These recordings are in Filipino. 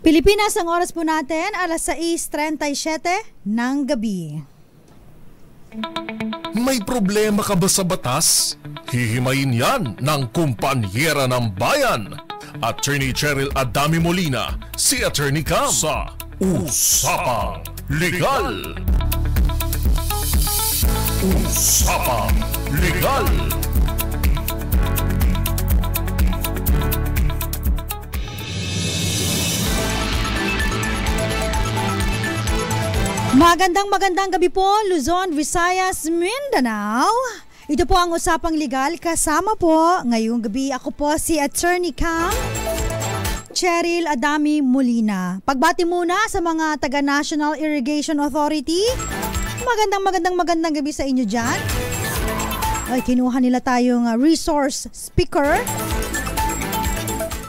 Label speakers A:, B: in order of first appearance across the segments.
A: Pilipinas, ang oras po natin, alas 6:37 ng gabi.
B: May problema ka ba sa batas? Hihimayin yan ng kumpanyera ng bayan. Attorney Cheryl Adami Molina, si Attorney Cam sa Usapang Legal. Usapang Legal.
A: Magandang gabi po, Luzon, Visayas, Mindanao. Ito po ang Usapang Legal. Kasama po ngayong gabi ako po si Attorney Cam Cheryl Adami Molina. Pagbati muna sa mga taga National Irrigation Authority. Magandang gabi sa inyo dyan. Ay, kinuha nila tayong resource speaker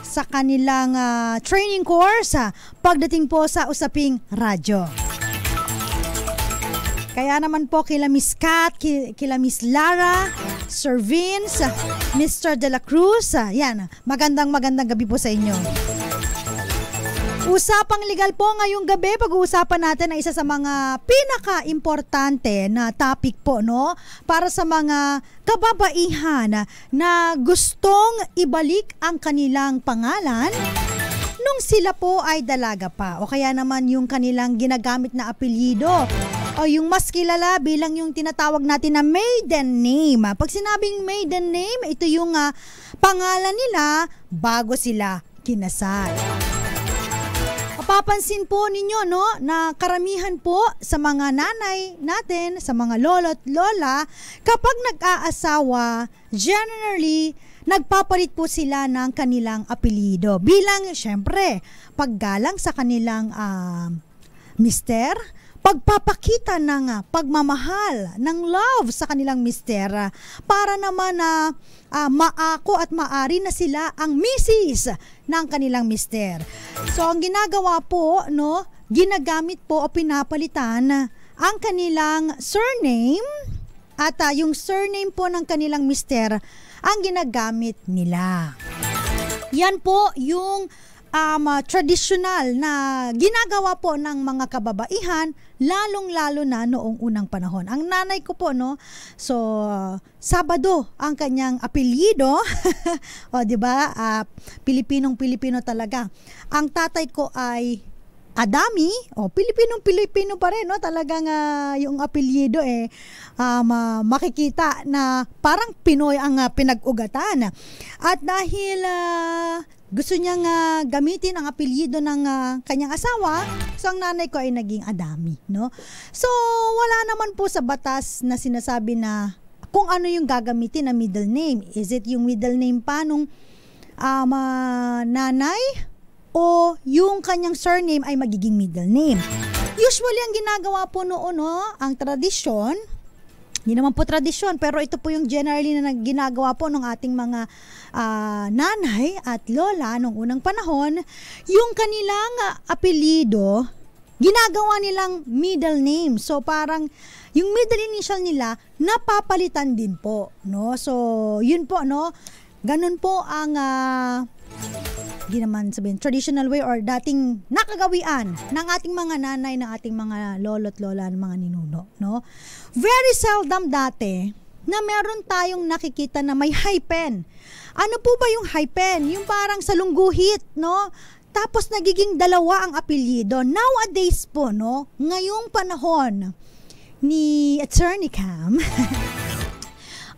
A: sa kanilang training course pagdating po sa Usaping Radyo. Kaya naman po kila Miss Kat, kila Miss Lara, Sir Vince, Mr. De La Cruz, yan, magandang gabi po sa inyo. Usapang Legal po ngayong gabi, pag-uusapan natin ay isa sa mga pinaka-importante na topic po, no? Para sa mga kababaihan na gustong ibalik ang kanilang pangalan nung sila po ay dalaga pa, o kaya naman yung kanilang ginagamit na apelyido, o yung mas kilala bilang yung tinatawag natin na maiden name. Pag sinabing maiden name, ito yung pangalan nila bago sila kinasal. Mapapansin po ninyo, no, na karamihan po sa mga nanay natin, sa mga lolo't lola, kapag nag-aasawa, generally, nagpapalit po sila ng kanilang apelyido. Bilang, syempre, paggalang sa kanilang mister, pagpapakita ng pagmamahal, ng love sa kanilang mister, para naman na maako at maari na sila ang misis ng kanilang mister. So ang ginagawa po, no, ginagamit po o pinapalitan ang kanilang surname at yung surname po ng kanilang mister ang ginagamit nila. Yan po yung traditional na ginagawa po ng mga kababaihan, lalong-lalo na noong unang panahon. Ang nanay ko po, no, so Sabado ang kanyang apelyido. O di ba? Pilipinong-Pilipino talaga. Ang tatay ko ay Adami, Pilipinong-Pilipino pa rin, no? Talagang yung apelyido makikita na parang Pinoy ang pinag-ugatan. At dahil gusto niyang gamitin ang apelyido ng kanyang asawa, so ang nanay ko ay naging Adami, no? So wala naman po sa batas na sinasabi na kung ano yung gagamitin na middle name. Is it yung middle name pa nung nanay, o yung kanyang surname ay magiging middle name? Usually ang ginagawa po noon, no, ang tradisyon, hindi naman po tradisyon, pero ito po yung generally na ginagawa po ng ating mga nanay at lola nung unang panahon, yung kanilang apelyido, ginagawa nilang middle name. So parang yung middle initial nila napapalitan din po, no? So yun po, no, ganun po ang di naman sabihin traditional way or dating nakagawian ng ating mga nanay, ng ating mga lolo't lola, ng mga ninuno, no? Very seldom dati na meron tayong nakikita na may hyphen. Ano po ba yung hyphen? Yung parang salungguhit, no? Tapos nagiging dalawa ang apelyido. Nowadays po, no, ngayong panahon ni Attorney Cam,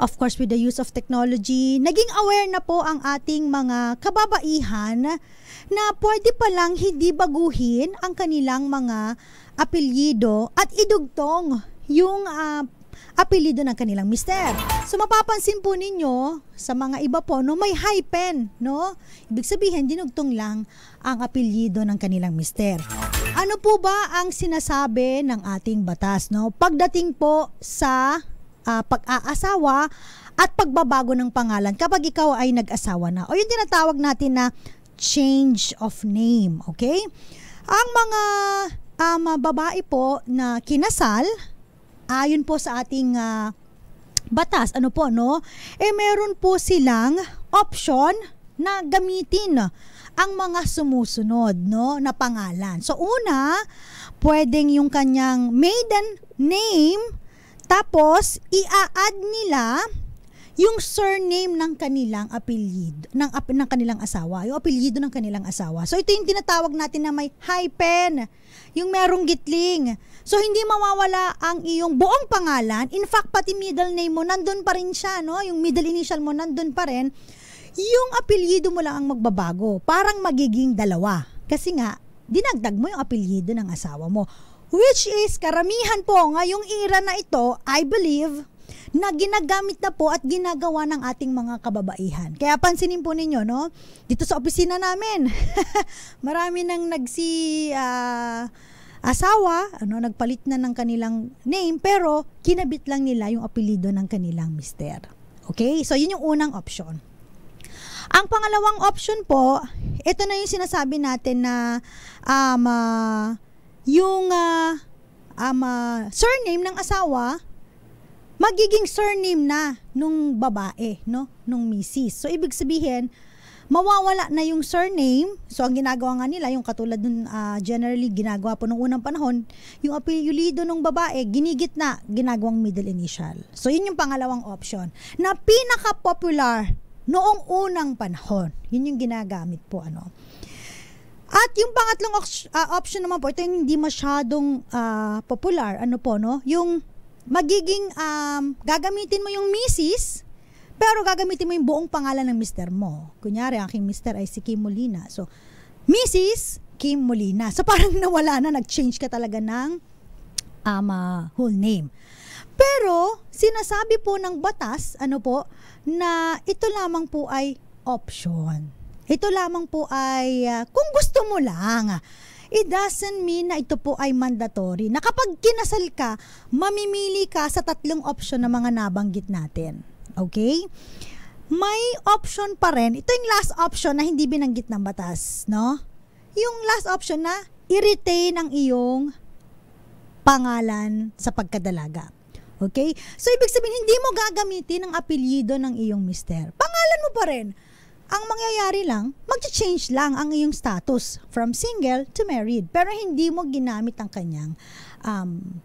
A: of course, with the use of technology, naging aware na po ang ating mga kababaihan na pwede palang hindi baguhin ang kanilang mga apelyido at idugtong yung apelyido ng kanilang mister. So mapapansin po ninyo sa mga iba po, no, may hyphen, no? Ibig sabihin, dinugtong lang ang apelyido ng kanilang mister. Ano po ba ang sinasabi ng ating batas, no? Pagdating po sa pag-aasawa at pagbabago ng pangalan kapag ikaw ay nag-asawa na, o yung tinatawag natin na change of name, okay? Ang mga babae po na kinasal, ayon po sa ating batas, ano po, no? Meron po silang option na gamitin ang mga sumusunod, no, na pangalan. So, una, pwedeng yung kanyang maiden name, tapos i-add nila yung surname ng kanilang apelyido, ng kanilang asawa, yung apelyido ng kanilang asawa. So, ito yung tinatawag natin na may hyphen, yung merong gitling. So, hindi mawawala ang iyong buong pangalan. In fact, pati middle name mo, nandun pa rin siya, no? Yung middle initial mo, nandun pa rin. Yung apelyido mo lang ang magbabago. Parang magiging dalawa. Kasi nga, dinagdag mo yung apelyido ng asawa mo. Which is, karamihan po ngayong era na ito, I believe, na ginagamit na po at ginagawa ng ating mga kababaihan. Kaya pansinin po ninyo, no? Dito sa opisina namin, marami nang asawa, nagpalit na ng kanilang name, pero kinabit lang nila yung apelyido ng kanilang mister. Okay? So, yun yung unang option. Ang pangalawang option po, ito na yung sinasabi natin na surname ng asawa, magiging surname na nung babae, no? Nung misis. So, ibig sabihin, mawawala na yung surname. So, ang ginagawa nga nila, yung katulad nun, generally, ginagawa po nung unang panahon, yung apelyido nung babae, ginigit na, ginagawang middle initial. So, yun yung pangalawang option. Na pinaka-popular noong unang panahon. Yun yung ginagamit po, ano. At yung pangatlong option naman po, ito yung hindi masyadong popular, ano po, no? Yung magiging, gagamitin mo yung misis, pero gagamitin mo yung buong pangalan ng mister mo. Kunyari, aking mister ay si Kim Molina. So, Mrs. Kim Molina. So, parang nawala na, nag-change ka talaga ng whole name. Pero, sinasabi po ng batas, ano po, na ito lamang po ay option. Ito lamang po ay, kung gusto mo lang, it doesn't mean na ito po ay mandatory. Na kapag kinasal ka, mamimili ka sa tatlong option na mga nabanggit natin. Okay? May option pa rin. Ito yung last option na hindi binanggit ng batas, no? Yung last option na i-retain ang iyong pangalan sa pagkadalaga. Okay? So, ibig sabihin, hindi mo gagamitin ang apelyido ng iyong mister. Pangalan mo pa rin. Ang mangyayari lang, mag-change lang ang iyong status from single to married. Pero hindi mo ginamit ang kanyang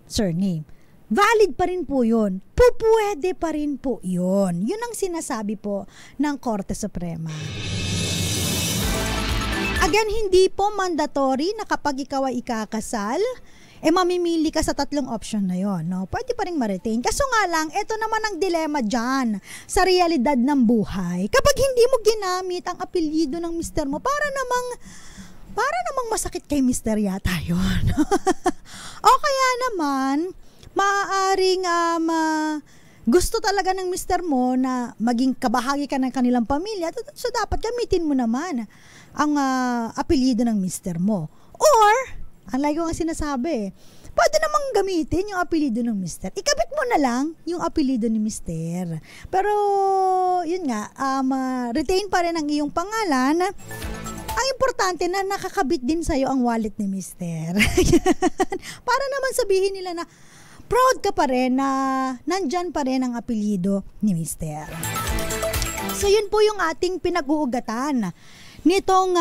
A: surname. Valid pa rin po yun. Pupwede pa rin po yun. Yun ang sinasabi po ng Korte Suprema. Again, hindi po mandatory na kapag ikaw ay ikakasal, mamimili ka sa tatlong option na yon, no? Pwede pa rin ma-retain. Kaso nga lang, ito naman ang dilema dyan sa realidad ng buhay. Kapag hindi mo ginamit ang apelyido ng mister mo, para namang masakit kay mister yata yun. O kaya naman, maaaring gusto talaga ng mister mo na maging kabahagi ka ng kanilang pamilya, so dapat gamitin mo naman ang apelyido ng mister mo. Or, ang lagi ko nga sinasabi, pwede namang gamitin yung apelyido ng mister. Ikabit mo na lang yung apelyido ni mister. Pero, yun nga, retain pa rin ang iyong pangalan. Ang importante na nakakabit din sa'yo ang wallet ni mister. Para naman sabihin nila na proud ka pa rin na nandyan pa rin ang apelyido ni mister. So, yun po yung ating pinag-uugatan nitong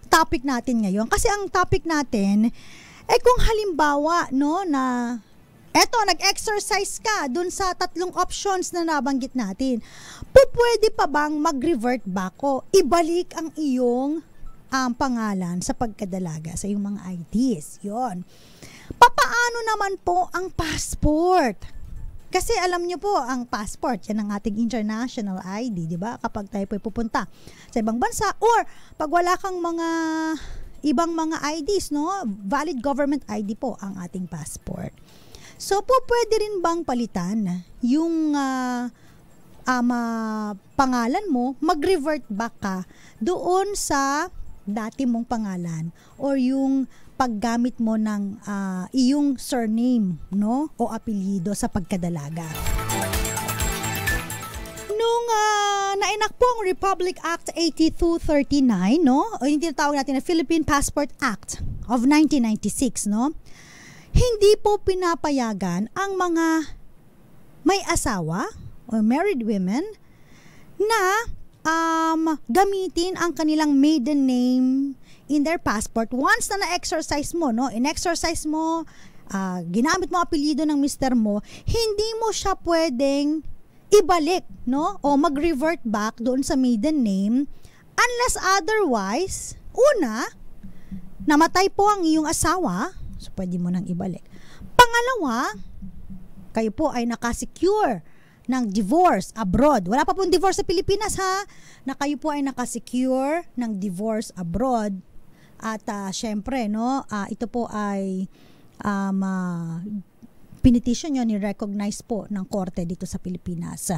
A: topic natin ngayon. Kasi ang topic natin, kung halimbawa, no, na nag-exercise ka dun sa tatlong options na nabanggit natin, pwede pa bang mag-revert back o ibalik ang iyong pangalan sa pagkadalaga sa iyong mga IDs? Yun. Papaano naman po ang passport? Kasi alam nyo po, ang passport, yan ang ating international ID, di ba? Kapag tayo po pupunta sa ibang bansa, or pag wala kang mga ibang mga IDs, no? Valid government ID po ang ating passport. So, pwede rin bang palitan yung pangalan mo, mag-revert back ka doon sa dati mong pangalan or yung paggamit mo ng iyong surname, no, o apelyido sa pagkadalaga. Nung nainak po ang Republic Act 8239, no, o yung tinatawag natin na Philippine Passport Act of 1996, no, hindi po pinapayagan ang mga may asawa or married women na gamitin ang kanilang maiden name in their passport once na na-exercise mo, no? In-exercise mo, ginamit mo apelyido ng mister mo, hindi mo siya pwedeng ibalik, no? O mag-revert back doon sa maiden name unless otherwise, una, namatay po ang iyong asawa, so pwede mo nang ibalik. Pangalawa, kayo po ay nakasecure ng divorce abroad. Wala pa pong divorce sa Pilipinas, ha? Na kayo po ay nakasecure ng divorce abroad. At syempre, no, ito po ay pinetition nyo, ni-recognize po ng korte dito sa Pilipinas.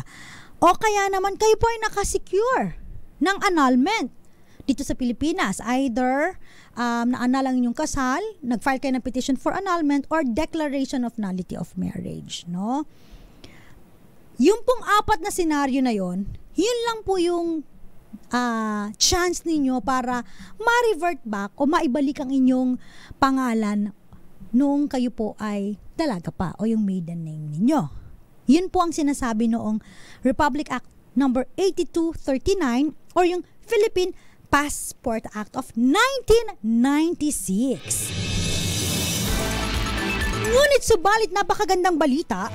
A: O kaya naman kayo po ay nakasecure ng annulment dito sa Pilipinas. Either na-annul ang inyong kasal, nag-file kayo ng petition for annulment, or declaration of nullity of marriage, no? Yung pong apat na senaryo na yon, yun lang po yung chance ninyo para ma-revert back o maibalik ang inyong pangalan nung kayo po ay dalaga pa o yung maiden name ninyo. Yun po ang sinasabi noong Republic Act number 8239 or yung Philippine Passport Act of 1996. Ngunit subalit napakagandang balita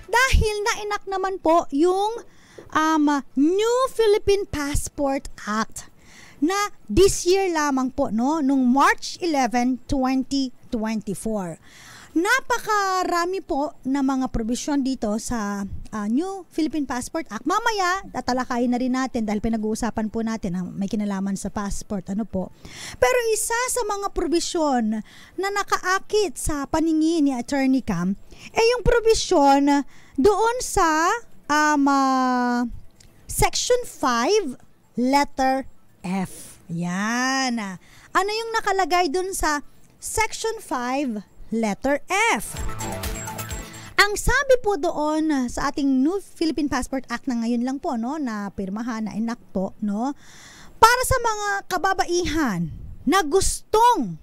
A: dahil na-enact naman po yung New Philippine Passport Act na this year lamang po, no, nung March 11, 2024. Napakarami po na mga provision dito sa New Philippine Passport Act. Mamaya, tatalakayin na rin natin dahil pinag-uusapan po natin ang may kinalaman sa passport. Ano po? Pero isa sa mga provision na nakaakit sa paningin ni Attorney Cam yung provision doon sa Section 5, letter F. Yan. Ano yung nakalagay doon sa Section 5, letter F? Ang sabi po doon sa ating New Philippine Passport Act na ngayon lang po, no, na pirmahan, na enact po, no, para sa mga kababaihan na gustong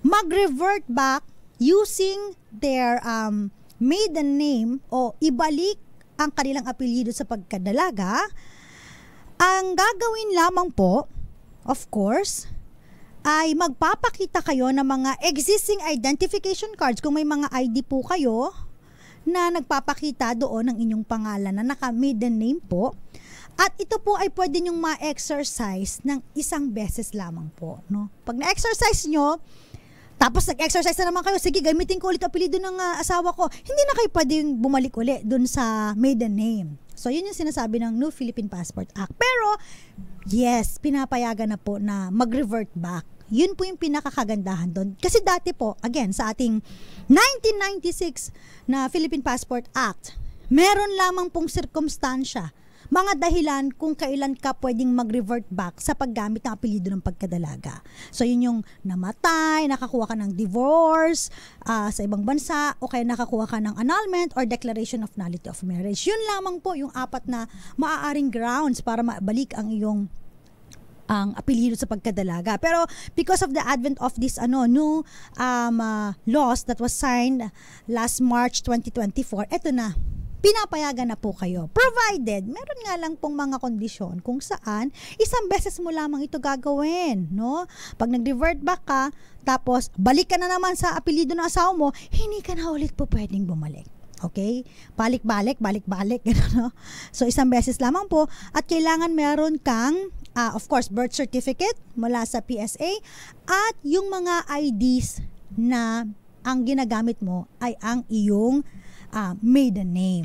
A: mag-revert back using their maiden name o ibalik ang kanilang apelyido sa pagkadalaga, ang gagawin lamang po, of course, ay magpapakita kayo ng mga existing identification cards kung may mga ID po kayo na nagpapakita doon ng inyong pangalan na naka-maiden name po. At ito po ay pwede nyong ma-exercise ng isang beses lamang po, no? Pag na-exercise nyo, tapos nag-exercise na naman kayo, sige, gamitin ko ulit apelyido ng asawa ko, hindi na kayo pwedeng bumalik ulit dun sa maiden name. So, yun yung sinasabi ng New Philippine Passport Act. Pero, yes, pinapayagan na po na mag-revert back. Yun po yung pinakakagandahan doon. Kasi dati po, again, sa ating 1996 na Philippine Passport Act, meron lamang pong sirkumstansya, mga dahilan kung kailan ka pwedeng mag-revert back sa paggamit ng apelyido ng pagkadalaga. So, yun yung namatay, nakakuha ka ng divorce sa ibang bansa, o kaya nakakuha ka ng annulment or declaration of nullity of marriage. Yun lamang po yung apat na maaaring grounds para mabalik ang iyong ang apelyido sa pagkadalaga. Pero because of the advent of this new laws that was signed last March 2024, eto na, pinapayagan na po kayo. Provided, meron nga lang pong mga kondisyon kung saan isang beses mo lamang ito gagawin, no? Pag nag-revert back ka, tapos balik ka na naman sa apelyido ng asawa mo, hindi ka na ulit po pwedeng bumalik. Okay? Balik-balik, no? So, isang beses lamang po, at kailangan meron kang, of course, birth certificate mula sa PSA, at yung mga IDs na ang ginagamit mo ay ang iyong maiden name.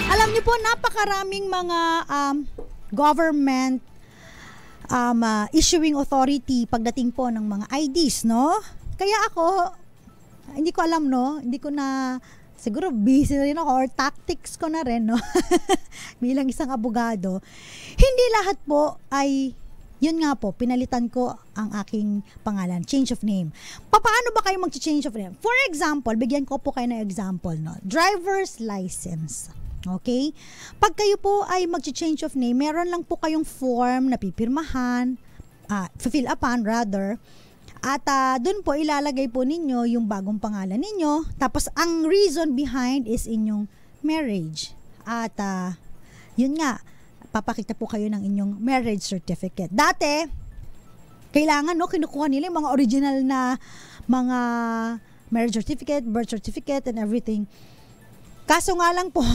A: Alam niyo po, napakaraming mga government issuing authority pagdating po ng mga IDs, no? Kaya ako, hindi ko alam, no? Hindi ko na, siguro busy na rin ako or tactics ko na rin, no? Bilang isang abogado. Hindi lahat po ay, yun nga po, pinalitan ko ang aking pangalan, change of name. Paano ba kayo mag-change of name? For example, bigyan ko po kayo ng example, no? Driver's license. Okay? Pag kayo po ay mag-change of name, meron lang po kayong form na pipirmahan, fill upan rather, At doon po ilalagay po ninyo yung bagong pangalan ninyo. Tapos ang reason behind is inyong marriage. At yun nga, papakita po kayo ng inyong marriage certificate. Dati, kailangan kinukuha nila yung mga original na mga marriage certificate, birth certificate, and everything. Kaso nga lang po,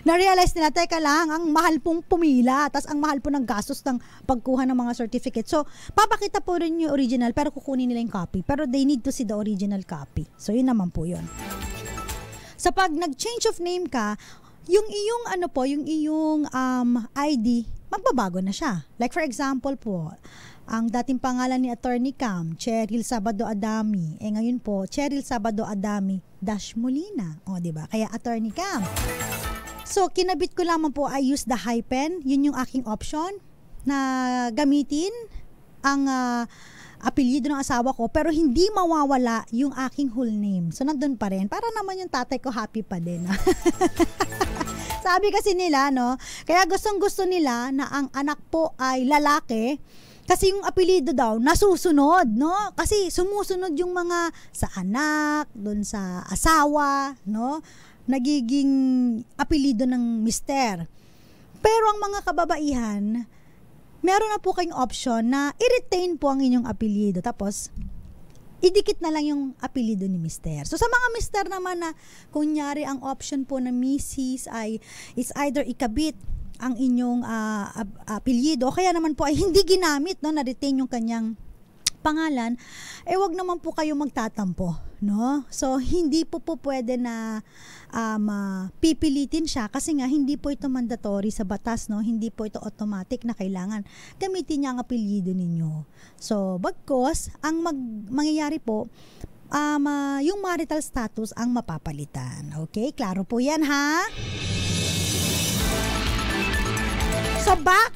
A: na-realize nila, teka lang, ang mahal pong pumila, tas ang mahal po ng gastos ng pagkuha ng mga certificate. So, papakita po rin yung original, pero kukunin nila yung copy. Pero they need to see the original copy. So, yun naman po yun. So, pag nag-change of name ka, yung iyong ID, magbabago na siya. Like for example po, ang dating pangalan ni Attorney Cam, Cheryl Sabado Adami. Ngayon po, Cheryl Sabado Adami - Molina. O, diba? Kaya Attorney Cam. So, kinabit ko lamang po, I use the hyphen. Yun yung aking option na gamitin ang apelyido ng asawa ko, pero hindi mawawala yung aking whole name. So, nandun pa rin. Para naman yung tatay ko happy pa din. Sabi kasi nila, kaya gustong-gusto nila na ang anak po ay lalaki, kasi yung apelyido daw, nasusunod, Kasi sumusunod yung mga sa anak, dun sa asawa, nagiging apelyido ng mister. Pero ang mga kababaihan, meron na po kayong option na i-retain po ang inyong apelyido. Tapos, idikit na lang yung apelyido ni mister. So, sa mga mister naman na, kunyari, ang option po na Mrs. is either ikabit ang inyong apelyido, o kaya naman po ay hindi ginamit, na-retain yung kanyang pangalan, wag naman po kayo magtatampo, So, hindi po pwede na pipilitin siya kasi nga hindi po ito mandatory sa batas, Hindi po ito automatic na kailangan gamitin niya ang apelyido ninyo. So, bagkos, ang mangyayari po, yung marital status ang mapapalitan. Okay? Klaro po yan, ha? So, back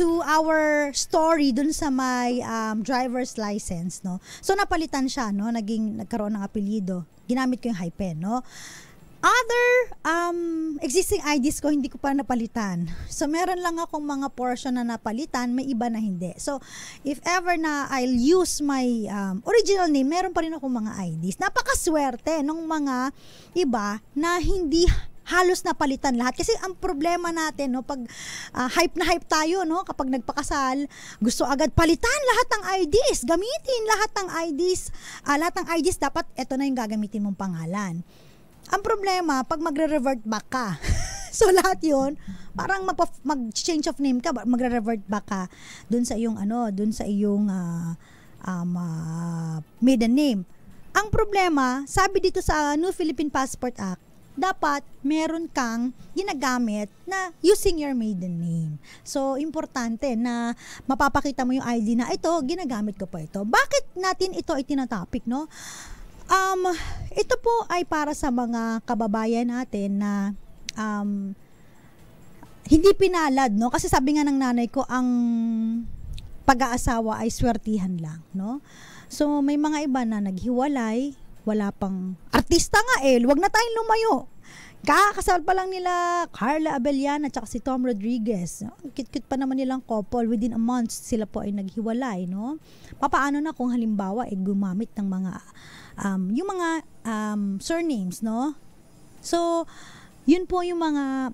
A: to our story dun sa my driver's license, So, napalitan siya, nagkaroon ng apelyido. Ginamit ko yung hyphen, Other existing IDs ko, hindi ko pa napalitan. So, meron lang akong mga portion na napalitan, may iba na hindi. So, if ever na I'll use my original name, meron pa rin akong mga IDs. Napakaswerte nung mga iba na hindi halos napalitan lahat. Kasi ang problema natin, pag hype na hype tayo, kapag nagpakasal, gusto agad palitan lahat ng IDs, gamitin lahat ng IDs. Lahat ng IDs, dapat ito na yung gagamitin mong pangalan. Ang problema, pag magre-revert back ka, so lahat yun, parang mag-change of name ka, magre-revert back ka dun sa iyong, maiden name. Ang problema, sabi dito sa New Philippine Passport Act, dapat meron kang ginagamit na using your maiden name. So, importante na mapapakita mo yung ID na ito, ginagamit ko pa ito. Bakit natin ito itinatopic, ito po ay para sa mga kababayan natin na hindi pinalad, Kasi sabi nga ng nanay ko, ang pag-aasawa ay swertihan lang, So, may mga iba na naghiwalay, wala pang artista nga wag na tayong lumayo. Kakasal pa lang nila Carla Abellana at si Tom Rodriguez. Cute pa naman nilang couple. Within a month sila po ay naghiwalay, Papaano na kung halimbawa gumamit ng mga yung mga surnames, So, yun po yung mga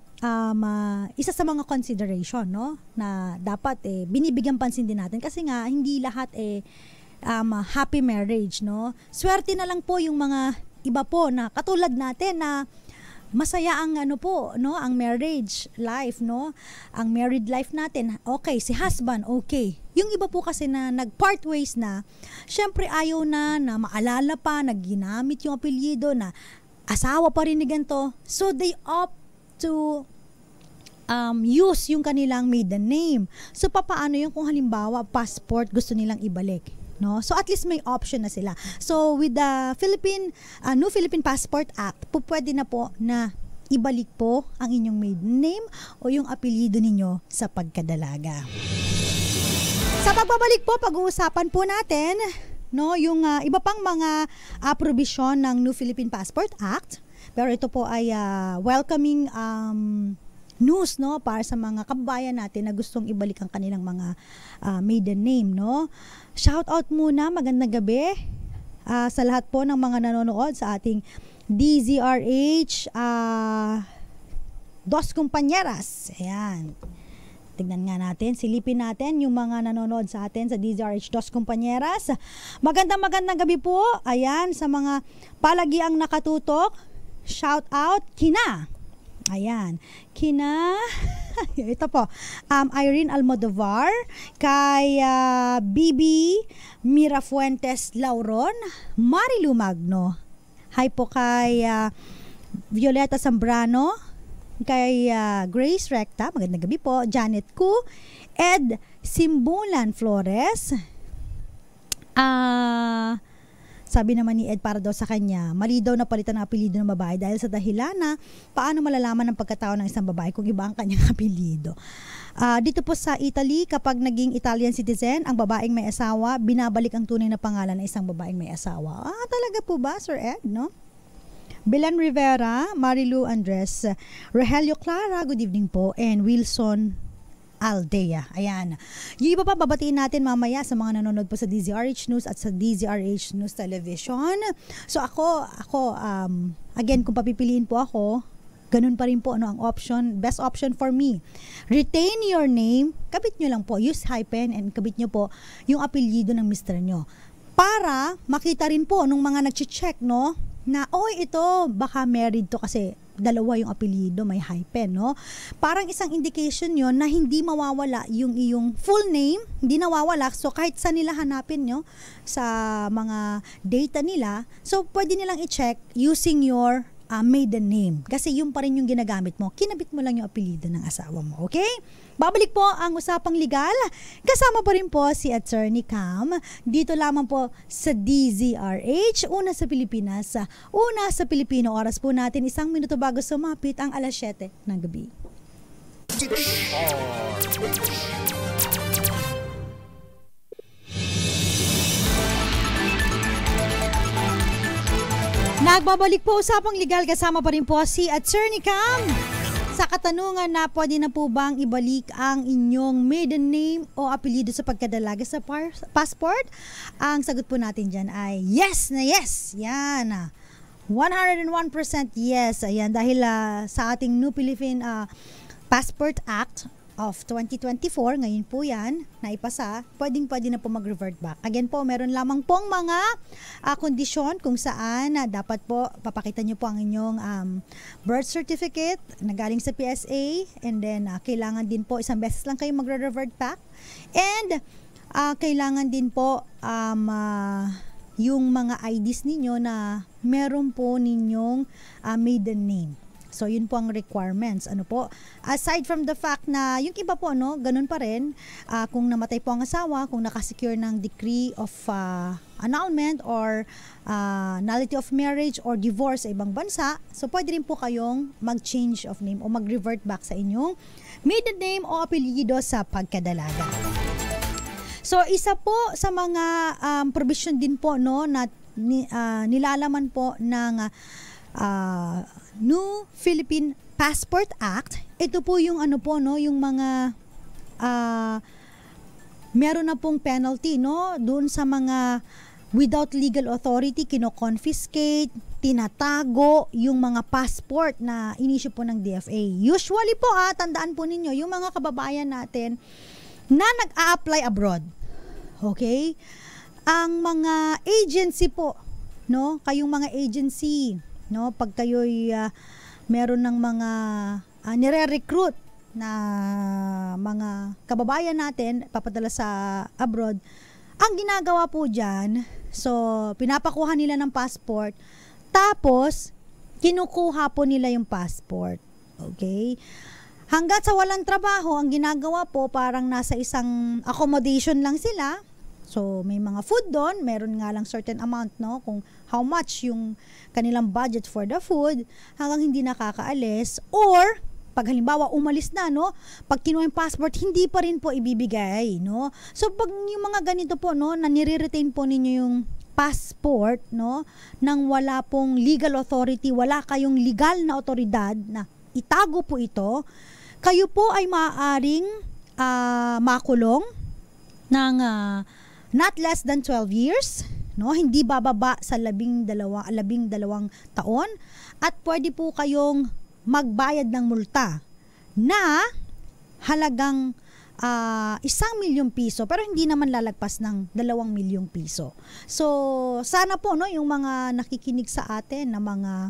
A: isa sa mga consideration, na dapat binibigyan pansin din natin kasi nga hindi lahat happy marriage, Swerte na lang po yung mga iba po na katulad natin na masaya ang ang marriage life, Ang married life natin, okay, si husband, okay. Yung iba po kasi na nag-part ways na, syempre ayaw na maalala pa, nagginamit yung apelyido na asawa pa rin ni ganito. So they opt to use yung kanilang maiden name. So papaano yung kung halimbawa passport gusto nilang ibalik? So at least may option na sila. So with the New Philippine Passport Act, pwede na po na ibalik po ang inyong maiden name o yung apelyido ninyo sa pagkadalaga. Sa pagbabalik po, pag-uusapan po natin yung iba pang mga provision ng New Philippine Passport Act. Pero ito po ay welcoming news, no, para sa mga kababayan natin na gustong ibalik ang kanilang mga maiden name, no. Shout out muna, magandang gabi sa lahat po ng mga nanonood sa ating DZRH Dos Compañeras. Ayan. Tignan nga natin, silipin natin yung mga nanonood sa atin sa DZRH Dos Compañeras. Magandang gabi po. Ayan, sa mga palagiang nakatutok. Shout out kina. Ayan. Kina, ito po, Irene Almodovar, kay Bibi Mirafuentes Lauron, Marilu Magno. Hi po kay Violeta Zambrano, kay Grace Recta, magandang gabi po, Janet Ku, Ed Simbulan Flores, sabi naman ni Ed para daw sa kanya, mali daw na palitan ang apelido ng babae dahil sa dahilan na paano malalaman ang pagkatao ng isang babae kung iba ang kanyang apelido. Dito po sa Italy, kapag naging Italian citizen, ang babaeng may asawa, binabalik ang tunay na pangalan ng isang babaeng may asawa. Talaga po ba, Sir Ed, no? Belen Rivera, Marilu Andres, Rogelio Clara, good evening po, and Wilson Aldea. Ayan. Yung iba pa babatiin natin mamaya sa mga nanonood po sa DZRH News at sa DZRH News Television. So ako again, kung papipiliin po ako, ganun pa rin po ang option, best option for me. Retain your name, kabit nyo lang po, use hyphen and kabit nyo po yung apelyido ng mister nyo. Para makita rin po nung mga nag-check, no, na ito baka married to kasi dalawa yung apelyido, may hyphen, no? Parang isang indication yon na hindi mawawala yung iyong full name, hindi nawawala. So kahit saan nila hanapin nyo sa mga data nila, so pwede nilang i-check using your maiden name. Kasi yun pa rin yung ginagamit mo. Kinabit mo lang yung apelyido ng asawa mo. Okay? Babalik po ang usapang legal. Kasama pa rin po si Attorney Cam. Dito lamang po sa DZRH. Una sa Pilipinas. Una sa Pilipino. Oras po natin 1 minuto bago sumapit ang alas 7 ng gabi. Nagbabalik po usapang legal, kasama pa rin po si Attorney Cam. Sa katanungan na pwede na po bang ibalik ang inyong maiden name o apelyido sa pagkadalaga sa passport, ang sagot po natin dyan ay yes na yes. Yan. 101% yes. Ayan, dahil sa ating New Philippine Passport Act of 2024, ngayon po yan, naipasa, pwede na po mag-revert back. Again po, meron lamang pong mga kondisyon kung saan dapat po, papakita nyo po ang inyong birth certificate na galing sa PSA, and then kailangan din po, isang beses lang kayo mag-revert back, and kailangan din po yung mga IDs ninyo na meron po ninyong maiden name. So, yun po ang requirements. Ano po? Aside from the fact na yung iba po, no, ganun pa rin, kung namatay po ang asawa, kung nakasecure ng decree of annulment or nullity of marriage or divorce sa ibang bansa, so pwede rin po kayong mag-change of name o mag-revert back sa inyong maiden name o apelyido sa pagkadalaga. So, isa po sa mga provision din po, no, na nilalaman po ng New Philippine Passport Act. Ito po yung ano po, no, yung mga meron na pong penalty, no, doon sa mga without legal authority, kino-confiscate, tinatago yung mga passport na inisyu po ng DFA. Usually po, tandaan po ninyo, yung mga kababayan natin na nag-a-apply abroad. Okay? Ang mga agency po, no, kayong mga agency, no, pag kayo'y meron ng mga nire-recruit na mga kababayan natin papadala sa abroad, ang ginagawa po dyan, so pinapakuha nila ng passport, tapos kinukuha po nila yung passport. Okay? Hanggat sa walang trabaho, ang ginagawa po parang nasa isang accommodation lang sila. So, may mga food doon, meron nga lang certain amount, no, kung how much yung kanilang budget for the food, hanggang hindi nakakaalis, or pag halimbawa umalis na, no, pag kinuha yung passport, hindi pa rin po ibibigay, no. So, pag yung mga ganito po, no, na nire-retain po ninyo yung passport, no, nang wala pong legal authority, wala kayong legal na otoridad na itago po ito, kayo po ay maaaring makulong ng not less than 12 years, no? Hindi bababa sa 12 taon, at pwede po kayong magbayad ng multa na halagang 1,000,000 piso, pero hindi naman lalagpas ng 2,000,000 piso. So, sana po, no, yung mga nakikinig sa atin na mga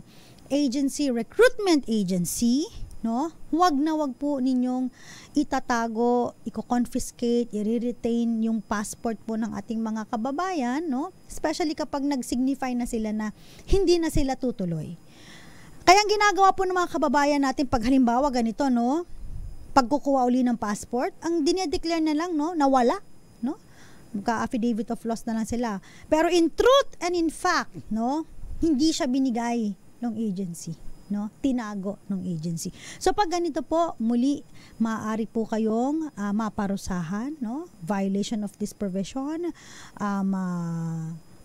A: recruitment agency, no, wag po ninyong itatago, i-confiscate, i-retain yung passport po ng ating mga kababayan, no? Especially kapag nag-signify na sila na hindi na sila tutuloy. Kaya ang ginagawa po ng mga kababayan natin pag halimbawa ganito, no, pagkukuha uli ng passport, ang dinedeclare na lang, no, nawala, no? Magka-affidavit of loss na lang sila. Pero in truth and in fact, no, hindi siya binigay ng agency, no? Tinago ng agency. So pag ganito po, muli maaari po kayong maparusahan, no? Violation of this provision,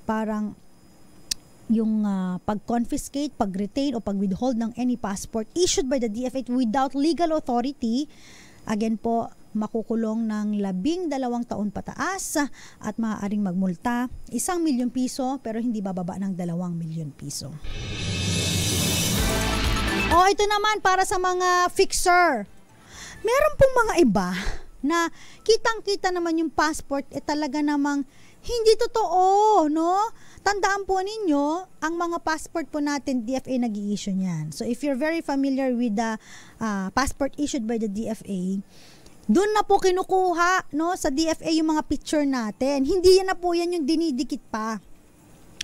A: parang yung pag-confiscate, pag-retain o pag-withhold ng any passport issued by the DFA without legal authority, again po, makukulong ng 12 taon pataas at maaaring magmulta 1,000,000 piso pero hindi bababa ng 2,000,000 piso. O ito naman para sa mga fixer. Meron pong mga iba na kitang-kita naman yung passport talaga namang hindi totoo, no? Tandaan po ninyo, ang mga passport po natin, DFA nag-i-issue niyan. So if you're very familiar with the passport issued by the DFA, doon na po kinukuha, no, sa DFA yung mga picture natin. Hindi yan na po yan yung dinidikit pa.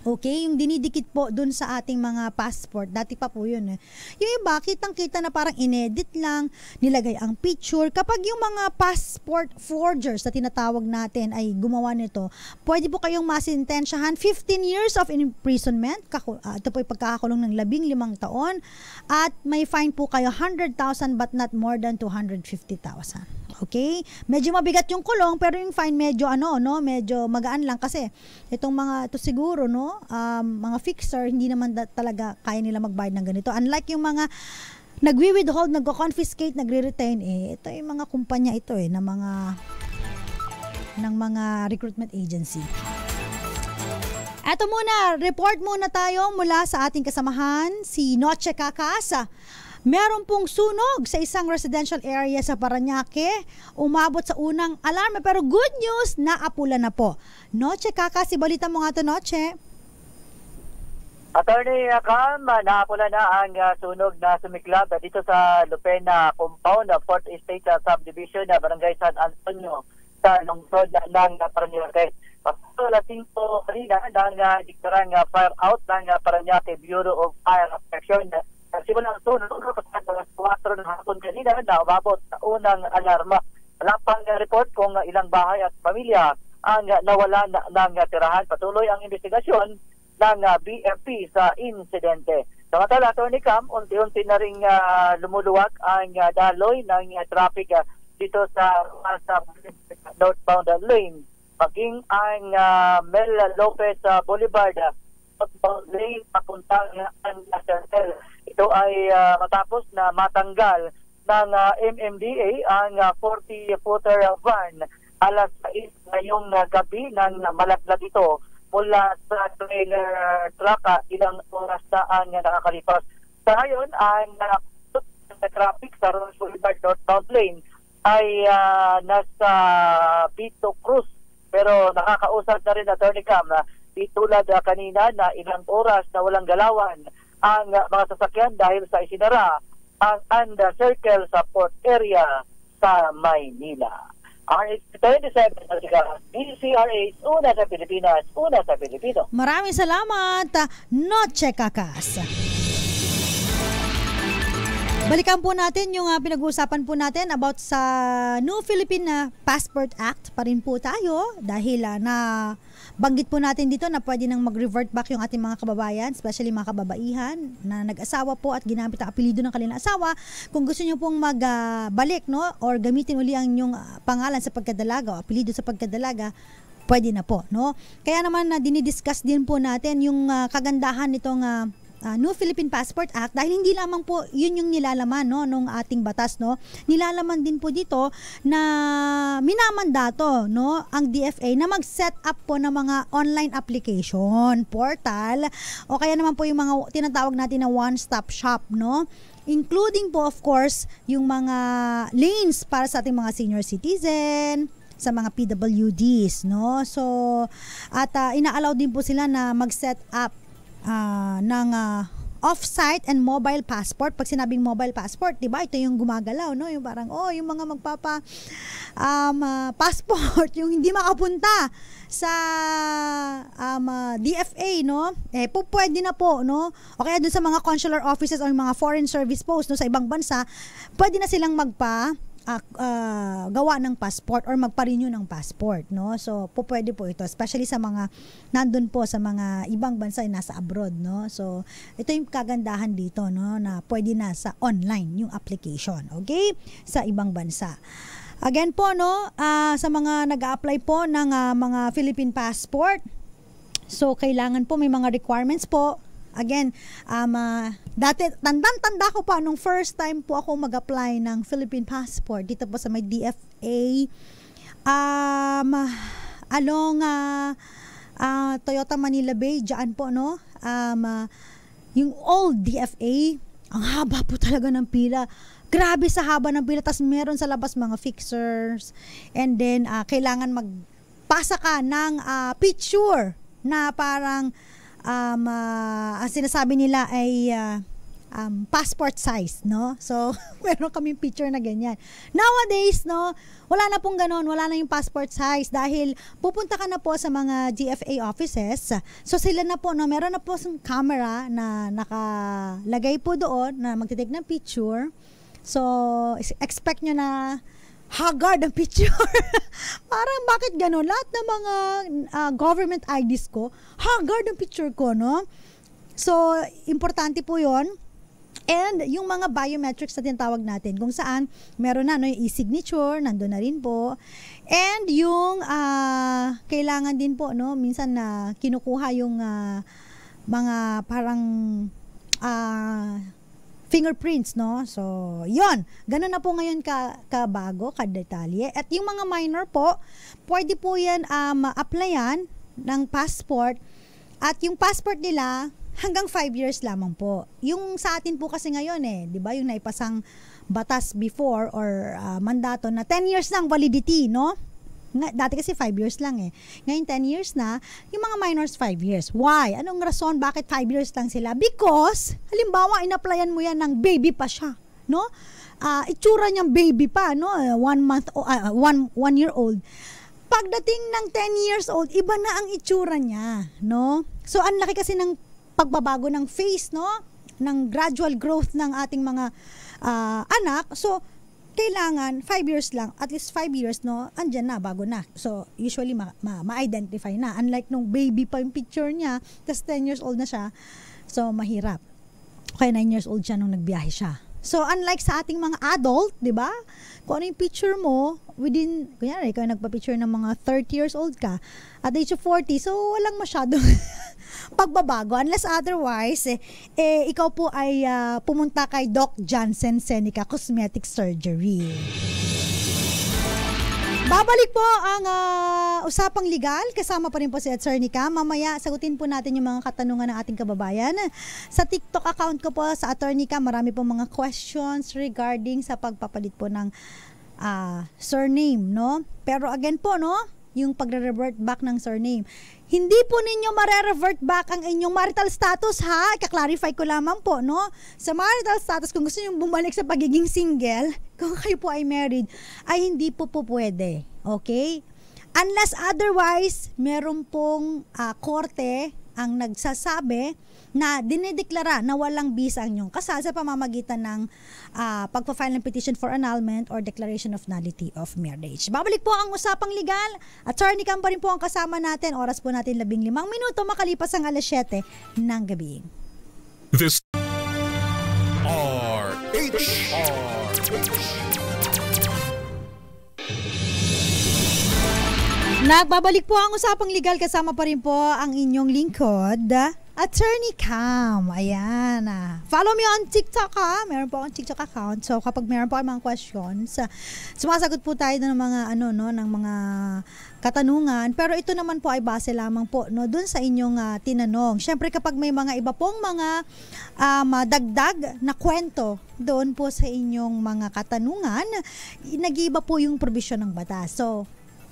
A: Okay, yung dinidikit po dun sa ating mga passport, dati pa po yun. Yung iba, kitang-kita na parang inedit lang, nilagay ang picture. Kapag yung mga passport forgers na tinatawag natin ay gumawa nito, pwede po kayong masintensyahan 15 years of imprisonment. Ito po ay pagkakakulong ng 15 taon. At may fine po kayo 100,000 but not more than 250,000. Okay? Medyo mabigat yung kulong pero yung fine medyo medyo magaan lang kasi itong ito siguro, no, mga fixer hindi naman talaga kaya nila magbayad ng ganito. Unlike yung mga nagwi-withhold, nagko-confiscate, nagre-retain, ito yung mga kumpanya ito ng mga recruitment agency. Eto muna, report muna tayo mula sa ating kasamahan, si Noche Cacas. Meron pong sunog sa isang residential area sa Parañaque. Umabot sa unang alarme pero good news, naapula na po. Noche Cacas, ibalita mo nga to, Noche.
C: Attorney Cam, naapula na ang sunog na sumiklab dito sa Lupena Compound, 4th Estate Subdivision, Barangay San Antonio, sa lungsod ng Parañaque. Pasok alas 5 kanina nang diktarang fire out ng Parañaque Bureau of Fire Protection. Nagsimula ang sunog kapag alas 4 ng hapon kanina na umabot sa unang alarma. Wala pang report kung ilang bahay at pamilya ang nawala ng tirahan. Patuloy ang investigasyon ng BFP sa insidente. Samantala, Attorney Cam, unti-unti na rin lumuluwag ang daloy ng traffic dito sa northbound lane. Maging ang Mel Lopez Boulevard lane papuntang Circle. Ito ay matapos na matanggal ng MMDA ang 40-footer van alas 6 ngayong gabi ng malaglag ito mula sa trailer truck. Ilang oras na ang nakakalipas. Sa ngayon, ang traffic sa Ross Boulevard northbound lane ay nasa Pito Cruz. Pero nakakausap na rin, Attorney Cam, na tulad kanina na ilang oras na walang galawan ang mga sasakyan dahil sa isinara ang Anda Circle sa port area sa Maynila. RH27, DCRH, una sa Pilipinas, una sa Pilipino.
A: Maraming salamat, Noche Cacas. Balikan po natin yung pinag-uusapan po natin about sa New Philippine Passport Act pa rin po tayo dahil na banggit po natin dito na pwede nang mag-revert back yung ating mga kababayan, especially mga kababaihan na nag-asawa po at ginamit ang apelido ng kanilang asawa. Kung gusto nyo pong magbalik, no, or gamitin uli ang inyong pangalan sa pagkadalaga o apelido sa pagkadalaga, pwede na po, no? Kaya naman dinidiscuss din po natin yung kagandahan nitong New Philippine Passport Act, dahil hindi lamang po yun yung nilalaman, no, nung ating batas, no, nilalaman din po dito na minamandato, no, ang DFA na mag-set up po ng mga online application, portal, o kaya naman po yung mga tinatawag natin na one-stop shop, no, including po of course yung mga lanes para sa ating mga senior citizen, sa mga PWDs, no? So at ina-allow din po sila na mag-set up ng off-site and mobile passport. Pag sinabing mobile passport, 'di ba? Ito yung gumagalaw, no? Yung parang yung mga magpapa passport yung hindi makapunta sa DFA, no? Pwede na po, no? O kaya dun sa mga consular offices o yung mga foreign service posts, no, sa ibang bansa, pwede na silang gawa ng passport or magpa-renew ng passport, no? So pwede po ito, especially sa mga nandun po sa mga ibang bansa nasa abroad, no? So ito yung kagandahan dito, no, na pwede na sa online yung application, okay? Sa ibang bansa. Again po, no, sa mga nag-a-apply po ng mga Philippine passport, so kailangan po may mga requirements po. Again, dati, tanda ko pa nung first time po ako mag-apply ng Philippine passport dito po sa may DFA along Toyota Manila Bay, dyan po, no, yung old DFA, ang haba po talaga ng pila. Grabe sa haba ng pila, tas meron sa labas mga fixers, and then kailangan magpasa ka ng picture na parang ang sinasabi nila ay passport size, no? So meron kaming picture na ganyan. Nowadays, no, wala na pong ganon, wala na yung passport size dahil pupunta ka na po sa mga GFA offices. So sila na po, no, meron na po yung camera na nakalagay po doon na magtitake ng picture. So expect nyo na haggard ang picture. Parang bakit gano'n? Lahat ng mga government IDs ko, haggard ang picture ko, no? So, importante po yon. And yung mga biometrics na tinatawag natin, kung saan meron na, no, yung e-signature, nandun na rin po. And yung kailangan din po, no, minsan na kinukuha yung mga parang fingerprints, no? So, yon. Ganun na po ngayon kabago, kadetalye. At yung mga minor po, pwede po yan applyan ng passport. At yung passport nila, hanggang 5 years lamang po. Yung sa atin po kasi ngayon, di ba, yung naipasang batas before or mandato na 10 years lang validity, no? Dati kasi 5 years lang Ngayon 10 years na, yung mga minors 5 years. Why? Anong rason bakit 5 years lang sila? Because, halimbawa, in-applyan mo yan ng baby pa siya, no? Itsura niyang baby pa, no? 1 year old. Pagdating ng 10 years old, iba na ang itsura niya, no? So, ang laki kasi ng pagbabago ng face, no? Ng gradual growth ng ating mga anak. So, kailangan 5 years lang, at least 5 years, no, andyan na, bago na. So, usually, ma-identify na. Unlike nung baby pa yung picture niya, tas 10 years old na siya, so, mahirap. Kaya 9 years old siya nung nagbiyahe siya. So, unlike sa ating mga adult, di ba? Kung ano yung picture mo, within, kunyari, ikaw nagpa-picture ng mga 30 years old ka, at age of 40, so, walang masyadong pagbabago. Unless otherwise, ikaw po ay pumunta kay Doc Johnson Seneca Cosmetic Surgery. Babalik po ang usapang legal. Kasama pa rin po si Attorney Cam. Mamaya, sagutin po natin yung mga katanungan ng ating kababayan. Sa TikTok account ko po, sa Attorney Cam, marami po mga questions regarding sa pagpapalit po ng surname, no? Pero again po, no, yung pagre-revert back ng surname. Hindi po ninyo mare-revert back ang inyong marital status, ha? Ika-clarify ko lamang po, no? Sa marital status, kung gusto nyo bumalik sa pagiging single, kung kayo po ay married, ay hindi po pwede. Okay? Unless otherwise, meron pong korte ang nagsasabi na dinideklara na walang bisa ang inyong kasal sa pamamagitan ng pagpa-file ng petition for annulment or declaration of nullity of marriage. Babalik po ang usapang legal. Attorney Cam pa rin po ang kasama natin. Oras po natin 15 minuto makalipas ang alas 7 ng gabi.
B: This RH.
A: Nagbabalik po ang usapang legal, kasama pa rin po ang inyong lingkod, Attorney Cam, ayan. Follow me on TikTok Meron po akong TikTok account. So kapag meron po kayong mga questions, sumasagot po tayo ng mga ng mga katanungan. Pero ito naman po ay base lamang po dun sa inyong tinanong. Syempre kapag may mga iba pong mga dagdag na kwento doon po sa inyong mga katanungan, nag-iiba po yung provision ng batas. So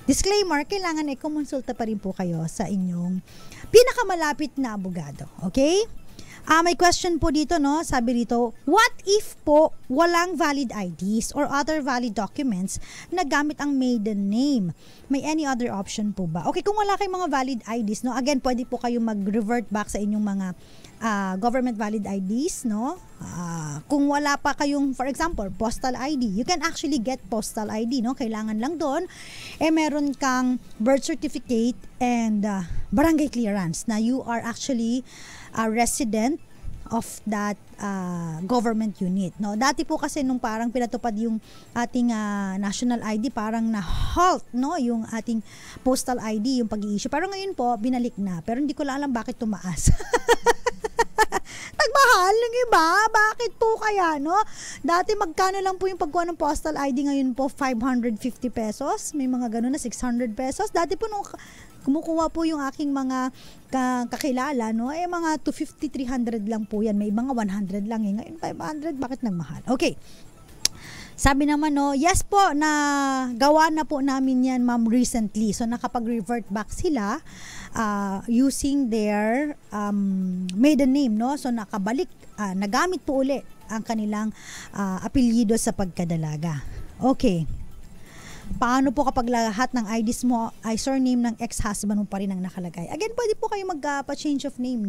A: disclaimer, kailangan ay kumonsulta pa rin po kayo sa inyong pinakamalapit na abogado. Okay? May question po dito, sabi dito, what if po walang valid IDs or other valid documents na gamit ang maiden name? May any other option po ba? Okay, kung wala kayong mga valid IDs, again, pwede po kayong mag-revert back sa inyong mga government valid IDs, kung wala pa kayong, for example, postal ID, you can actually get postal ID, kailangan lang doon, meron kang birth certificate and barangay clearance na you are actually a resident of that government unit. Dati po kasi nung parang pinatupad yung ating national ID, parang na-halt yung ating postal ID, yung pag-i-issue. Pero ngayon po, binalik na. Pero hindi ko lang alam bakit tumaas. Nagmahal ng iba. Bakit po kaya, Dati magkano lang po yung pagkuha ng postal ID, ngayon po 550 pesos. May mga ganun na 600 pesos. Dati po nung kumukuha po yung aking mga kakilala, mga 250, 300 lang po yan. May mga 100 lang ngayon 500, bakit nagmahal? Okay. Sabi naman, yes po, na gawa na po namin yan, ma'am, recently. So, nakapag-revert back sila using their maiden name, So, nakabalik, nagamit po uli ang kanilang apelyido sa pagkadalaga. Okay. Paano po kapag lahat ng IDs mo ay surname ng ex-husband mo pa rin ang nakalagay? Again, pwede po kayo mag-change of name,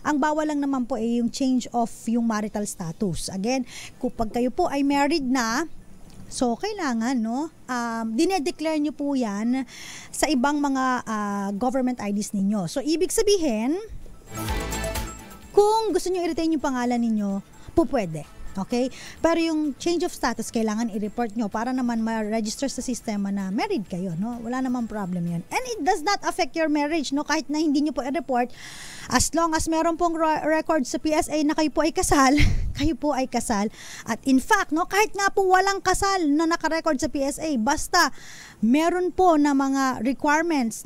A: Ang bawal lang naman po ay yung change of yung marital status. Again, kapag kayo po ay married na, so kailangan, dinedeclare nyo po yan sa ibang mga government IDs ninyo. So, ibig sabihin, kung gusto nyo i-retain yung pangalan ninyo, po pwede. Okay? Pero yung change of status, kailangan i-report nyo para naman ma-register sa sistema na married kayo, Wala namang problem yun. And it does not affect your marriage, Kahit na hindi nyo po i-report, as long as meron pong record sa PSA na kayo po ay kasal, kayo po ay kasal. At in fact, kahit nga po walang kasal na naka-record sa PSA, basta meron po na mga requirements,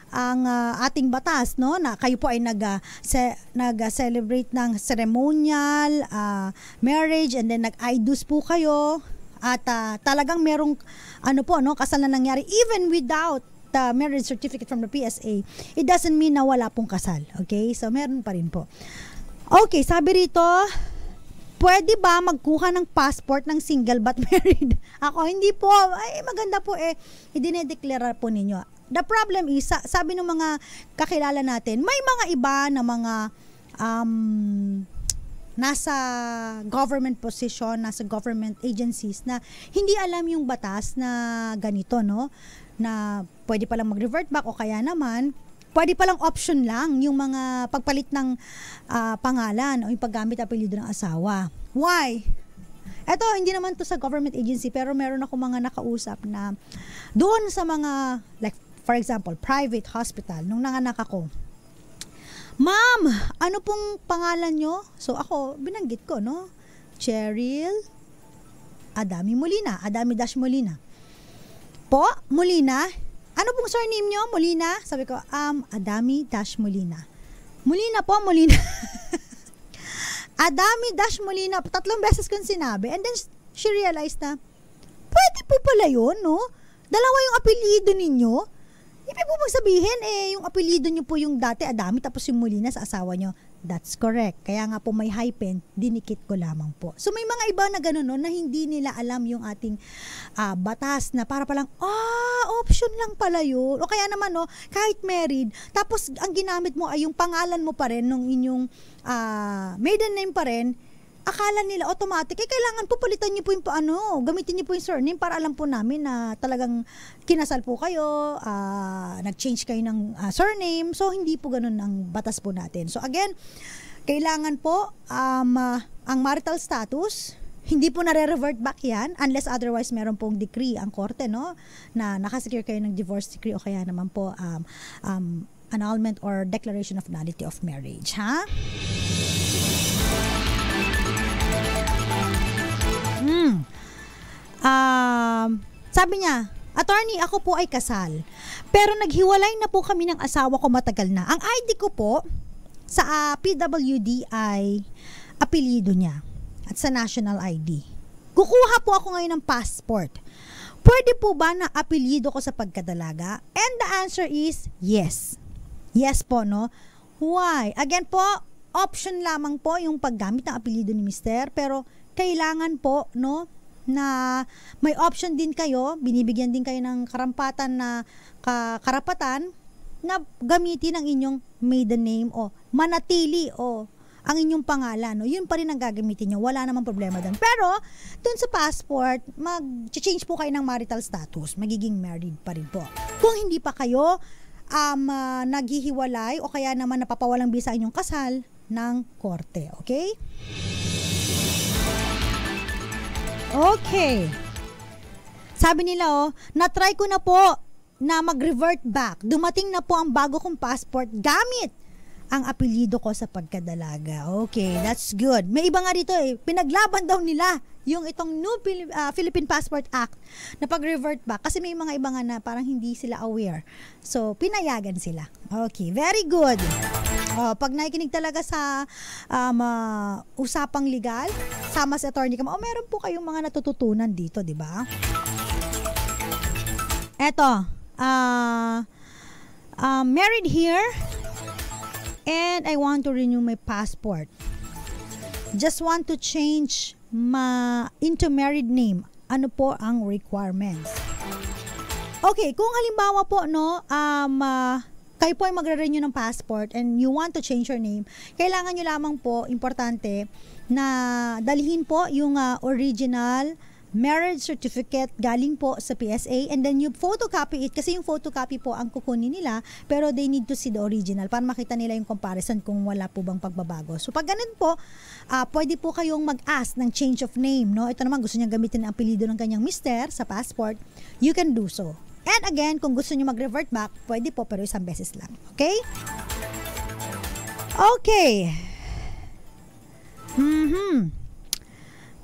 A: ang ating batas, na kayo po ay nag-celebrate ng ceremonial marriage, and then nag-idus po kayo, at talagang merong kasal na nangyari even without the marriage certificate from the PSA, it doesn't mean na wala pong kasal. Okay? So, meron pa rin po. Okay, sabi rito, pwede ba magkuha ng passport ng single but married? Ako, hindi po. Ay, maganda po idinedeklara po ninyo. The problem is, sabi ng mga kakilala natin, may mga iba na mga nasa government position, nasa government agencies na hindi alam yung batas na ganito, na pwede palang mag-revert back o kaya naman, pwede palang option lang yung mga pagpalit ng pangalan o yung paggamit apelyido ng asawa. Why? Eto, hindi naman to sa government agency, pero meron ako mga nakausap na doon sa mga, like, for example, private hospital, nung nanganak ako, ma'am, ano pong pangalan nyo? So ako, binanggit ko, Cheryl Adami Molina, Adami Dash Molina. Po, Molina? Ano pong surname nyo? Molina? Sabi ko, Adami Dash Molina. Molina po, Molina. Adami Dash Molina. 3 beses kong sinabi. And then, she realized na, pwede po pala yun, Dalawa yung apelyido ninyo. Ibig po magsabihin, yung apelyido nyo po yung dati, Adami, tapos yung Molina sa asawa nyo. That's correct. Kaya nga po may hyphen, dinikit ko lamang po. So may mga iba na gano'n, na hindi nila alam yung ating batas na para palang, option lang pala yun. O kaya naman, kahit married, tapos ang ginamit mo ay yung pangalan mo pa rin, nung inyong maiden name pa rin, akala nila automatic, kailangan po palitan niyo po yung gamitin niyo po yung surname para alam po namin na talagang kinasal po kayo, nag-change kayo ng surname. So, hindi po ganun ang batas po natin. So, again, kailangan po ang marital status, hindi po nare-revert back yan unless otherwise meron pong decree ang korte, na nakasecure kayo ng divorce decree o kaya naman po annulment or declaration of nullity of marriage, ha? Sabi niya, attorney, ako po ay kasal. Pero naghiwalay na po kami ng asawa ko matagal na. Ang ID ko po sa PWD ay apelyido niya at sa national ID. Kukuha po ako ngayon ng passport. Pwede po ba na apelyido ko sa pagkadalaga? And the answer is yes. Yes po, no? Why? Again po, option lamang po yung paggamit ng apelyido ni Mister, pero kailangan po, no, na may option din kayo, binibigyan din kayo ng karapatan na gamitin ang inyong maiden name o manatili o ang inyong pangalan, no? Yun pa rin ang gagamitin nyo. Wala namang problema doon. Pero, dun sa passport, mag-change po kayo ng marital status. Magiging married pa rin po. Kung hindi pa kayo naghihiwalay o kaya naman napapawalang bisa inyong kasal ng korte. Okay? Okay. Sabi nila, na-try ko na po na mag-revert back. Dumating na po ang bago kong passport gamit ang apelyido ko sa pagkadalaga. Okay, that's good. May iba nga dito pinaglaban daw nila yung itong new Philippine Passport Act na pag-revert back kasi may mga iba nga na parang hindi sila aware. So, pinayagan sila. Okay, very good. Pag nakikinig talaga sa usapang legal, sama si Attorney Cam, meron po kayong mga natututunan dito, di ba? Eto, married here, and I want to renew my passport. Just want to change into married name. Ano po ang requirements? Okay, kung halimbawa po, no, kayo po ay magre-renew ng passport and you want to change your name, kailangan nyo lamang po, importante, na dalhin po yung original marriage certificate galing po sa PSA, and then you photocopy it kasi yung photocopy po ang kukunin nila, pero they need to see the original para makita nila yung comparison kung wala po bang pagbabago. So pag ganun po, pwede po kayong mag-ask ng change of name, no? Ito naman gusto niya gamitin ang apelyido ng kanyang mister sa passport, you can do so. And again, kung gusto niyo mag-revert back, pwede po, pero isang beses lang. Okay? Okay.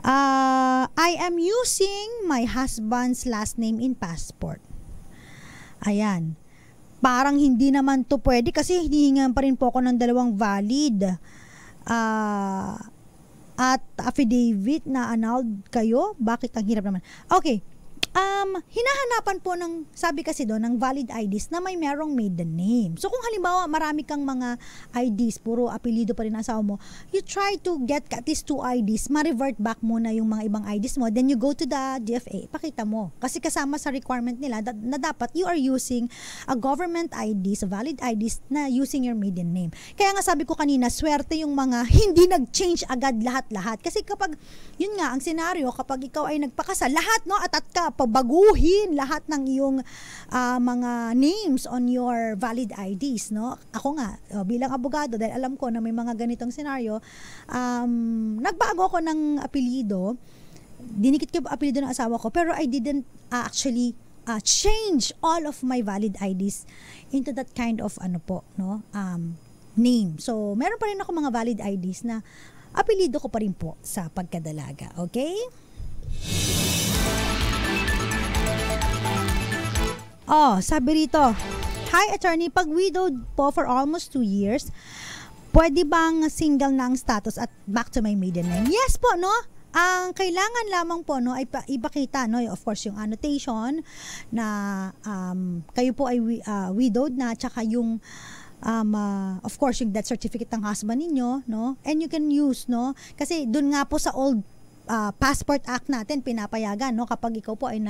A: I am using my husband's last name in passport. Ayan. Parang hindi naman to pwede kasi hinihingan pa rin po ako ng dalawang valid at affidavit na annulled kayo. Bakit ang hirap naman? Okay. Hinahanapan po ng, sabi kasi doon, ng valid IDs na may merong maiden name. So kung halimbawa marami kang mga IDs, puro apelyido pa rin ang asawa mo, you try to get at least 2 IDs, ma-revert back muna yung mga ibang IDs mo, then you go to the DFA, pakita mo. Kasi kasama sa requirement nila na dapat you are using a government IDs, valid IDs na using your maiden name. Kaya nga sabi ko kanina, swerte yung mga hindi nag-change agad lahat-lahat. Kasi kapag, yun nga, ang senaryo, kapag ikaw ay nagpakasal, lahat, no, atat ka, baguhin lahat ng iyong mga names on your valid IDs, no? Ako nga, bilang abogado, dahil alam ko na may mga ganitong senaryo, nagbago ako ng apelyido, dinikit ko yung apelyido ng asawa ko, pero I didn't actually change all of my valid IDs into that kind of name. So, meron pa rin ako mga valid IDs na apelyido ko pa rin po sa pagkadalaga. Okay? Sabi rito, hi attorney, pag widowed po for almost 2 years, pwede bang single na ang status at back to my maiden name? Yes po, no? Ang kailangan lamang po, no, ay ipakita, no, of course, yung annotation na kayo po ay widowed na, tsaka yung of course, yung death certificate ng husband ninyo, no? And you can use, no? Kasi dun nga po sa old Passport Act natin, pinapayagan, no? Kapag ikaw po ay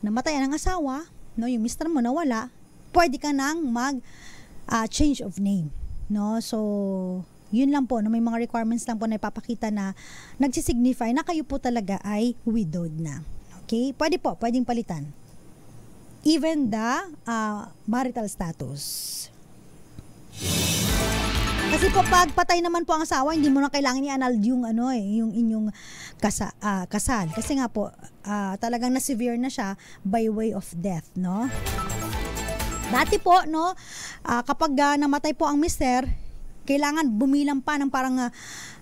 A: namatayan ng asawa, no, yung mister mo nawala, pwede ka nang change of name, no? So yun lang po, no, may mga requirements lang po na ipapakita na nagsisignify na kayo po talaga ay widowed na. Okay? Pwede po, pwedeng palitan even the marital status. Kasi po pag patay naman po ang asawa, hindi mo na kailangan i-annulled yung yung inyong kasal. Kasi nga po talagang na-severe na siya by way of death, no? Dati po, no, kapag namatay po ang mister, kailangan bumilang pa ng parang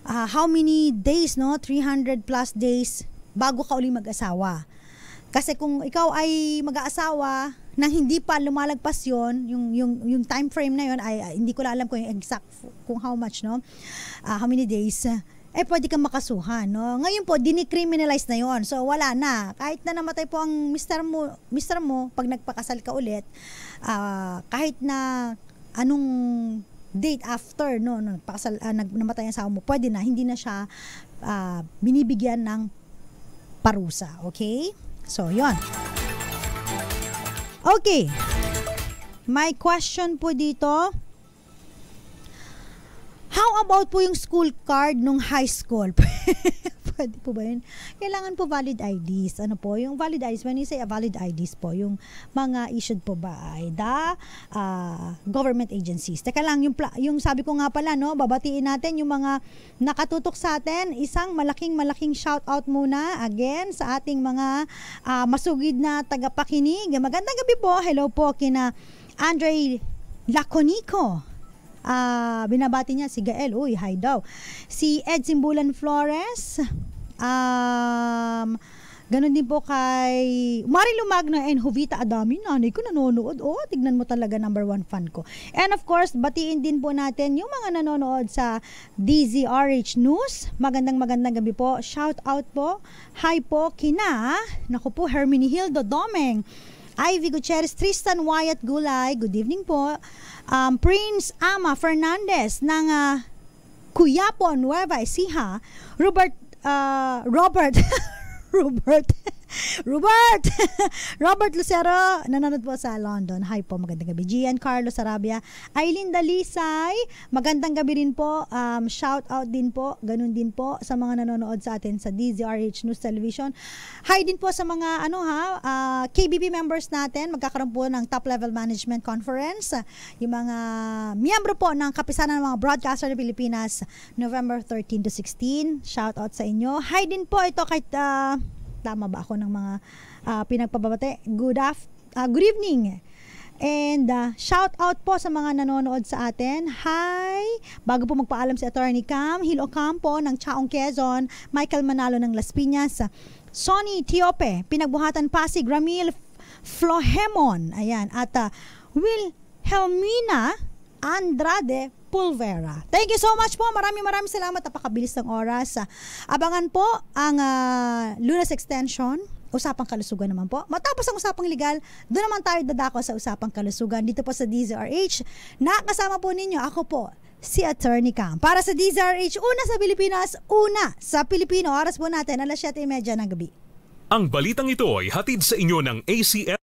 A: how many days, no? 300 plus days bago ka uli mag-asawa. Kasi kung ikaw ay mag-aasawa nang hindi pa lumalagpas yon, yung time frame na yon ay hindi ko alam kung yung exact kung how much, no? How many days, pwede kang makasuhan, no? Ngayon po, dinicriminalize na yon. So, wala na. Kahit na namatay po ang mister mo pag nagpakasal ka ulit, kahit na anong date after, no, nagpakasal, namatay ang asawa mo, pwede na, hindi na siya binibigyan ng parusa. Okay? So, yon. Okay. May question po dito. How about po yung school card nung high school? Pwede po ba yun? Kailangan po valid IDs. Ano po? Yung valid IDs, when you say a valid IDs po, yung mga issued po ba ay government agencies. Teka lang, yung sabi ko nga pala, no, babatiin natin yung mga nakatutok sa atin. Isang malaking shout out muna again sa ating mga masugid na tagapakinig. Magandang gabi po. Hello po kina Andre Laconico. Binabati niya si Gael. Uy, hi daw. Si Ed Simbulan Flores. Ganon din po kay Marilo Magno and Jovita Adami. Nanay ko nanonood. Oh, tignan mo talaga, number 1 fan ko. And of course, batiin din po natin yung mga nanonood sa DZRH News. Magandang gabi po. Shout out po. Hi po kina, naku po, Herminie Hildo Domeng, Ivy Gutierrez, Tristan Wyatt Gulay, good evening po. Prince Ama Fernandez ng Cuyapo, Nueva Ecija. Robert Lucero, nanonood po sa London. Hi po, magandang gabi. Gian Carlos Sarabia, Aileen Dalisay, magandang gabi rin po. Shout out din po, ganun din po sa mga nanonood sa atin sa DZRH News Television. Hi din po sa mga KBP members natin. Magkakaroon po ng top level management conference. Yung mga miyembro po ng Kapisanan ng mga Broadcaster ng Pilipinas, November 13 to 16. Shout out sa inyo. Hi din po ito kahit tama ba ako ng mga pinagpababate? Good evening. And shout out po sa mga nanonood sa atin. Hi! Bago po magpaalam si Attorney Cam, Hil Ocampo ng Chaong Quezon, Michael Manalo ng Las Piñas, Sonny Tiope, Pinagbuhatan Pasig, Ramil Flohemon, ayan, at Wilhelmina Andrade Pulvera. Thank you so much po. Maraming salamat. Napakabilis ng oras. Abangan po ang Lunas Extension. Usapang kalusugan naman po. Matapos ang usapang legal, doon naman tayo dadako sa usapang kalusugan dito po sa DZRH. Nakasama po ninyo, ako po, si Attorney Cam. Para sa DZRH, una sa Pilipinas, una sa Pilipino. Oras po natin, 7:30 ng gabi.
B: Ang balitang ito ay hatid sa inyo ng ACL.